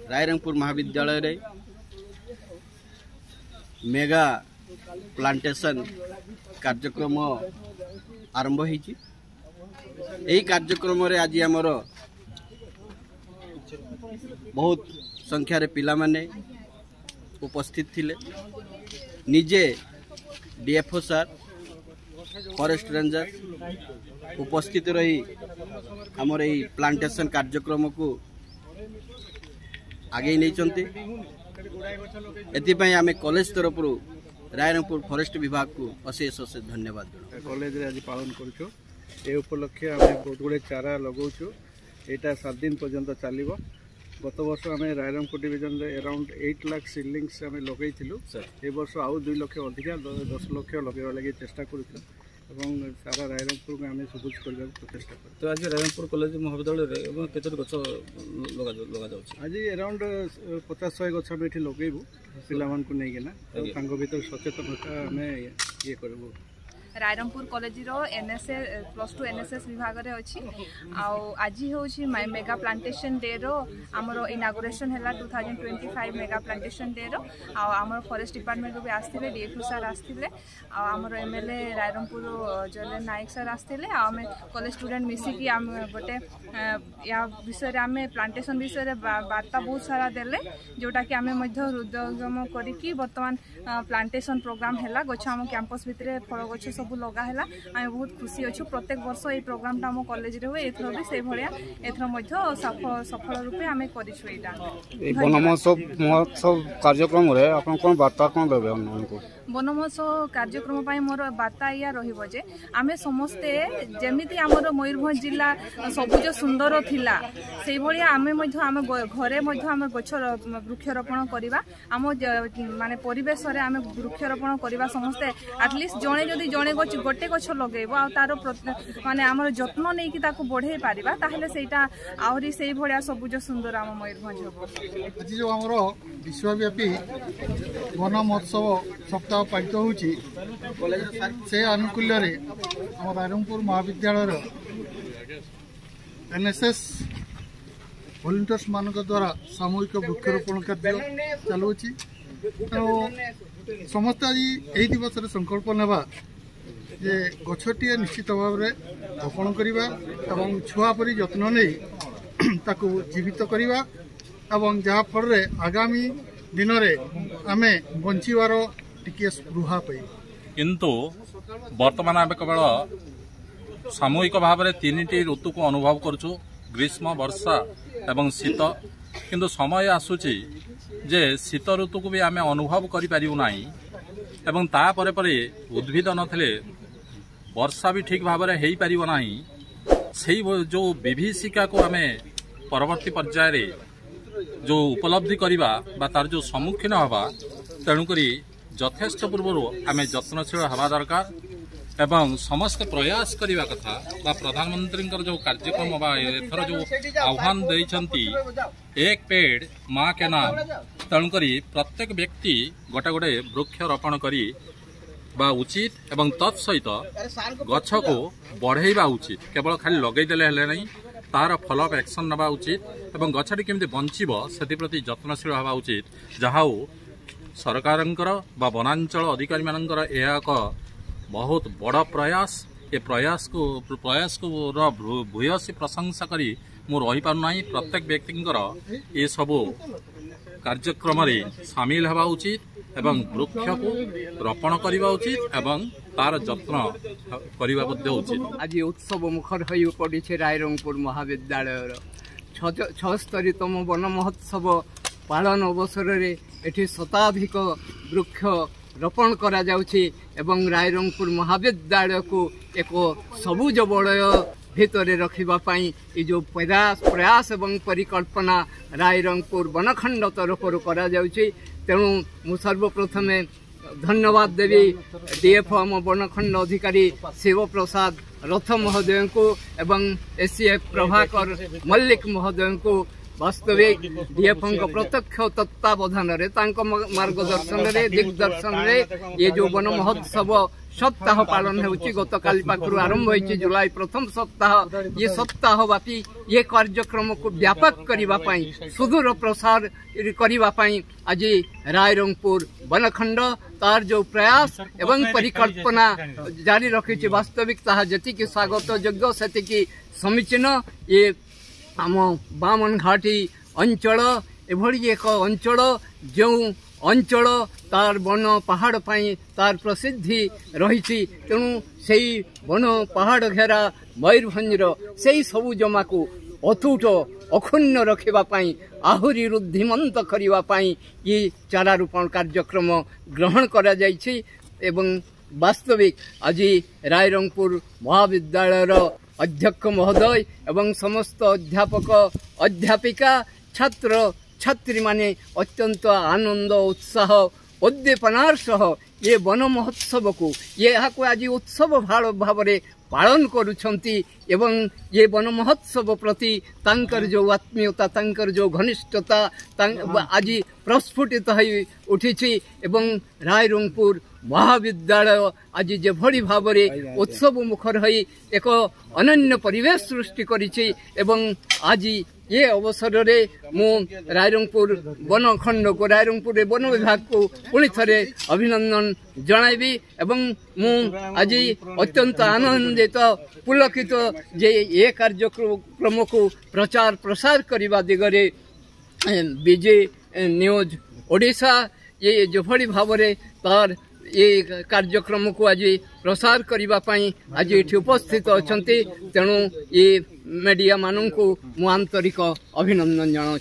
रायरंगपुर महाविद्यालय रे mega plantation कार्यक्रम आरंभ होती। यही कार्यक्रम रे आज आमर बहुत संख्यार पिला माने उपस्थित थिले। निजे डीएफओ सर फॉरेस्ट रेंजर उपस्थित रही आमर यही प्लांटेशन कार्यक्रम को आगे नहीं चलते। एथिपाई आमे कॉलेज तरफ रायरंगपुर फॉरेस्ट विभाग को अशेष अशेष धन्यवाद। कॉलेज रे आज पालन करूँ ए उपलक्षे आम बहुत गुड़े चारा लगाऊँ। यहाँ 7 दिन पर्यंत चलो। गत वर्ष आम रायरंगपुर डिविजन रे अराउंड 8 लाख सीडलिंग्स आम लगे ए वर्ष आउ 2 लाख अधिक 10 लाख लगे लगे चेष्टा करूँ। सारा रायरंगपुर को आम सबुज करने प्रचेषा कर। तो आज रायरंगपुर कॉलेज महाविद्यालय केत गच लगा आज अराउंड 50-100 गच आम ये लगेबू पिला नहीं भर सचेतनता आम ये करूँ। रायरंगपुर कॉलेज रो +2 एनएसएस विभाग रे अछि। आज होछि मेगा प्लांटेशन डे रो हमरो इनागुरेशन हैला 2025 मेगा प्लांटेशन डे रो। हमरो फॉरेस्ट डिपार्टमेंट रो भी आस्थिले, डीएफओ सर आस्थिले, हमरो एमएलए रायरंगपुर जयलेन नायक सर आस्थिले। आमे कॉलेज स्टूडेंट मिसी की हम गोटे या विषय रे आमे प्लांटेशन विषय रे वार्ता बहुत सारा देले, जोटा कि आमे मध्य हृदयगम करी कि वर्तमान प्लांटेशन प्रोग्राम हैला। गछ हम कैंपस भितरे फल गछ सब लगा है। आम बहुत खुशी अच्छु। प्रत्येक वर्ष ये प्रोग्राम आम कॉलेज रे हुए। एथर भी से भाया एथर सफल रूपे आम कर वन महोत्सव कार्यक्रम रे आपन कोन वार्ता कोन देबे उनको? वन महोत्सव कार्यक्रम पाई मोर वार्ता या रहिबो जे आमे समस्ते जेमिति हमर मयूरभंज जिला सबुज सुंदर थिला सेहि भलिया आमे मध्य आमे घरे मध्य आमे गछ वृक्षरोपण करिबा। आम माने परिवेश रे आमे वृक्षरोपण करिबा। समस्ते एटलिस्ट जणे जदि जणे गोटे गछ लगेबो आ तार माने हमर जत्न नै कि ताको बढ़े पारिबा ताहले सेटा आउरी सेहि भलिया सबुज सुंदर आम मयूरभंज हो। आज जो हमर विश्वव्यापी वन महोत्सव सप्ताह पालित होची से अनुकूल्य रे हम रायरंगपुर महाविद्यालय एनएसएस वॉलंटियर्स मान द्वारा सामूहिक वृक्षरोपण कार्य चलुची। समस्त आज यही दिवस संकल्प नेबा जे गछटी निश्चित भाव में रोपण करवा एवं छुआ परी जत्न नहीं ताकू जीवित करवा एवं जहाँ फल आगामी दिन में आमे बंचीवार टिके स्पृहा पाई। किंतु वर्तमान आम केवल सामूहिक भाव में 3टी ऋतु को अनुभव करुचु, ग्रीष्म, वर्षा एवं शीत। किंतु समय आसूची जे शीत ऋतु को भी आम अनुभव करि नाही एवं ता परे परे उद्भिद नथिले वर्षा भी ठीक भाव में हो पारिबो नाही। सेही जो विभीषिका को आम परवर्ती पर्याय रे जो उपलब्धि करवा बा तार जो सम्मुखीन हवा तेणुकरी यथेष्ट पूर्व आम जत्नशील हवा दरकार एवं समस्त प्रयास करने कथा बा प्रधानमंत्री जो कार्यक्रम बा एथर जो आह्वान देइछंती एक पेड़ माँ के नाम। तेणुकरी प्रत्येक व्यक्ति गोटे गोटे वृक्ष रोपण करी बा उचित एवं तत्सहित गछ को बढ़ेवा उचित। केवल खाली लगेदेले हेले नहीं, तार फॉलो अप एक्शन नवा उचित एवं गछटी केमती बंचिबो सेति प्रति यत्नशील हवा उचित। जहाँ सरकारंकर बा वनांचल अधिकारी मानकर यह एक बहुत बड़ प्रयास। ये प्रयास को भूयसी प्रशंसा करी मु रही पारना। प्रत्येक व्यक्तिंकर ये सबू कार्यक्रम रे सामिल हवा उचित एवं वृक्ष को रोपण करवा उचित एवं तार जत्न करवा उचित। आज उत्सव मुखर हो पड़ी रायरंगपुर महाविद्यालय 76तम वन महोत्सव पालन अवसर रे एठी शताधिक वृक्ष रोपण करा जाउछि एवं रायरंगपुर महाविद्यालय को एक सबुज वलय भितर रखिबा पई ए जो प्रयास एवं परिकल्पना रायरंगपुर वनखंड तरफ करा जाउछि। तेणु मु सर्वप्रथम धन्यवाद देवी डीएफओ वनखंड अधिकारी शिव प्रसाद रथ महोदय को एवं एसीएफ प्रभाकर मल्लिक महोदय को वास्तविक डीएफओ प्रत्यक्ष तत्वावधान मार्गदर्शन दिग्दर्शन ये जो वन महोत्सव सप्ताह पालन होची गतकाली पाखरु आरंभ होईची जुलाई प्रथम सप्ताह ये सप्ताह व्यापी ये कार्यक्रम को व्यापक करबा पई सुदूर प्रसार करबा पई आज रायरंगपुर वनखंड तार जो प्रयास एवं परिकल्पना जारी रखी वास्तविक ताहा जति की स्वागत योग्य सेति की समीचीन ये आम बामन घाटी अंचल एभली एक अंचल जो अंचल तार वन पहाड़ पाई तार प्रसिद्धि रही तेणु से वन पहाड़ घेरा मयूरभंजर से सबु जमा को अतुट अक्षुण्ण रखापी आहुरी रुद्धिमंत करने ये चारा रोपण कार्यक्रम ग्रहण करा जायछि एवं वास्तविक आज रायरंगपुर महाविद्यालय अध्यक्ष महोदय एवं समस्त अध्यापक अध्यापिका छात्र छात्री माने अत्यंत आनंद उत्साह उद्दीपनार सह ये वन महोत्सव को ये आज उत्सव भाव में पालन करुछंती एवं ये वन महोत्सव प्रति तांकर जो आत्मीयता तांकर जो घनिष्ठता आज प्रस्फुटित हो उठी एवं रायरंगपुर महाविद्यालय आज जेभली भाव में उत्सव मुखर हो एक अनन्य परिवेश सृष्टि करिछि एवं आज ये अवसर रे मु रायरंगपुर वनखंड को रायरंगपुर वन विभाग को पुणी थरे अभिनंदन जणाइबी एवं मु आज अत्यंत आनंदित पुलकित जे ये कार्यक्रम को प्रचार प्रसार करने दिगरे बीजे न्यूज ओडिशा ये जेभली भाव में तार ये कार्यक्रम को आज प्रसार करने आज ये उपस्थित अच्छा तेणु ये मीडिया मानू मु आंतरिक अभिनंदन जनाऊँ।